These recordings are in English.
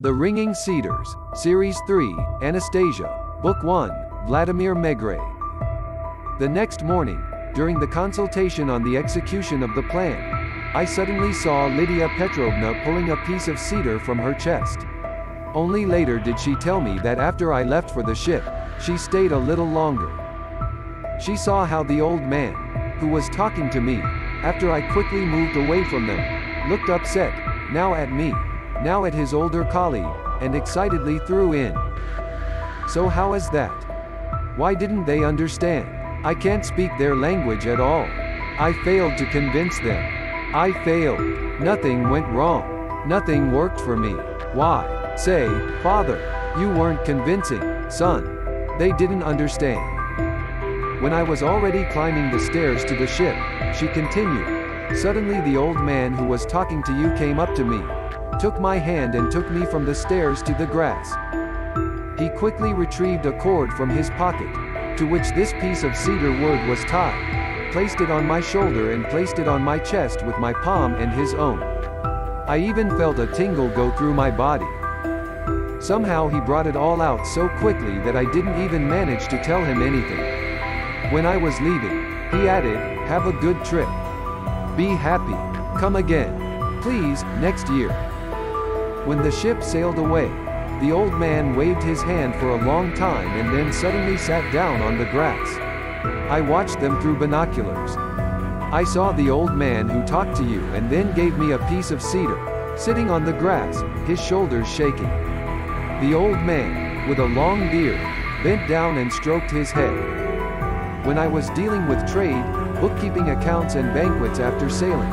The Ringing Cedars, Series 3, Anastasia, Book 1, Vladimir Maigret. The next morning, during the consultation on the execution of the plan, I suddenly saw Lydia Petrovna pulling a piece of cedar from her chest. Only later did she tell me that after I left for the ship, she stayed a little longer. She saw how the old man, who was talking to me, after I quickly moved away from them, looked upset, now at me, now at his older colleague, and excitedly threw in. "So how is that? Why didn't they understand? I can't speak their language at all. I failed to convince them. I failed. Nothing went wrong. Nothing worked for me. Why? Say, Father, you weren't convincing, son. They didn't understand." When I was already climbing the stairs to the ship, she continued, "Suddenly the old man who was talking to you came up to me, took my hand and took me from the stairs to the grass. He quickly retrieved a cord from his pocket, to which this piece of cedar wood was tied, placed it on my shoulder and placed it on my chest with my palm and his own. I even felt a tingle go through my body. Somehow he brought it all out so quickly that I didn't even manage to tell him anything. When I was leaving, he added, 'Have a good trip. Be happy. Come again. Please, next year.' When the ship sailed away, the old man waved his hand for a long time and then suddenly sat down on the grass. I watched them through binoculars. I saw the old man who talked to you and then gave me a piece of cedar, sitting on the grass, his shoulders shaking. The old man, with a long beard, bent down and stroked his head. When I was dealing with trade, bookkeeping accounts and banquets after sailing,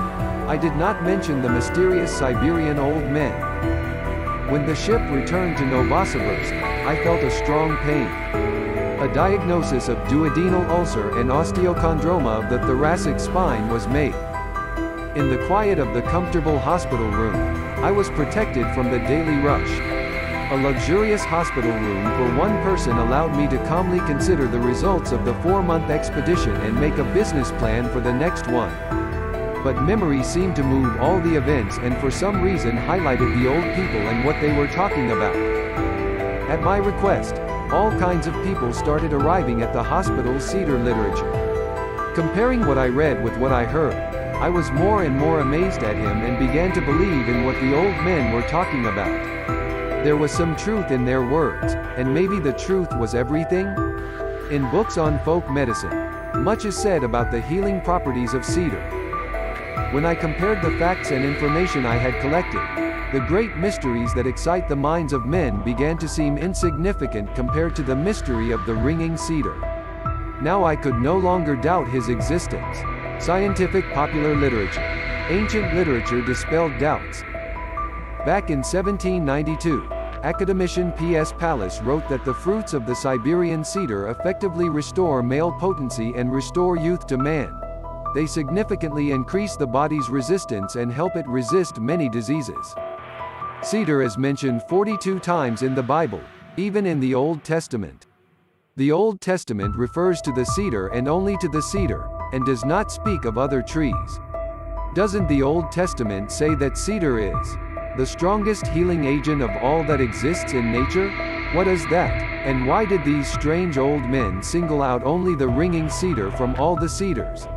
I did not mention the mysterious Siberian old men. When the ship returned to Novosibirsk, I felt a strong pain. A diagnosis of duodenal ulcer and osteochondroma of the thoracic spine was made. In the quiet of the comfortable hospital room, I was protected from the daily rush. A luxurious hospital room for one person allowed me to calmly consider the results of the 4-month expedition and make a business plan for the next one. But memory seemed to move all the events and for some reason highlighted the old people and what they were talking about. At my request, all kinds of people started arriving at the hospital's cedar literature. Comparing what I read with what I heard, I was more and more amazed at him and began to believe in what the old men were talking about. There was some truth in their words, and maybe the truth was everything? In books on folk medicine, much is said about the healing properties of cedar. When I compared the facts and information I had collected, the great mysteries that excite the minds of men began to seem insignificant compared to the mystery of the ringing cedar. Now I could no longer doubt his existence. Scientific popular literature, ancient literature dispelled doubts. Back in 1792, academician P.S. Pallas wrote that the fruits of the Siberian cedar effectively restore male potency and restore youth to man. They significantly increase the body's resistance and help it resist many diseases. Cedar is mentioned 42 times in the Bible, even in the Old Testament. The Old Testament refers to the cedar and only to the cedar, and does not speak of other trees. Doesn't the Old Testament say that cedar is the strongest healing agent of all that exists in nature? What is that? And why did these strange old men single out only the ringing cedar from all the cedars?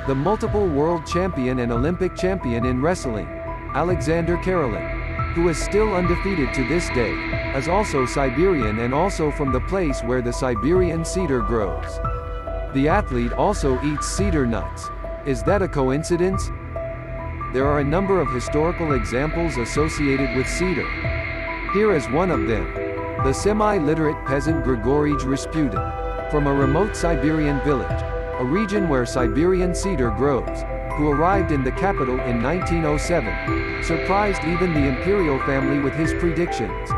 The multiple world champion and Olympic champion in wrestling, Alexander Karelin, who is still undefeated to this day, is also Siberian and also from the place where the Siberian cedar grows. The athlete also eats cedar nuts. Is that a coincidence? There are a number of historical examples associated with cedar. Here is one of them. The semi-literate peasant Grigory Rasputin, from a remote Siberian village, a region where Siberian cedar grows, who arrived in the capital in 1907, surprised even the imperial family with his predictions.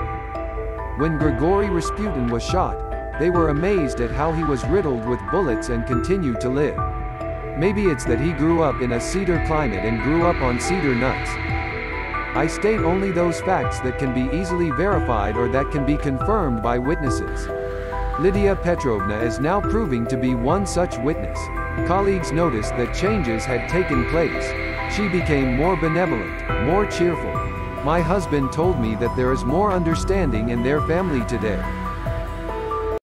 When Grigory Rasputin was shot, they were amazed at how he was riddled with bullets and continued to live. Maybe it's that he grew up in a cedar climate and grew up on cedar nuts. I state only those facts that can be easily verified or that can be confirmed by witnesses. Lydia Petrovna is now proving to be one such witness. Colleagues noticed that changes had taken place. She became more benevolent, more cheerful. My husband told me that there is more understanding in their family today.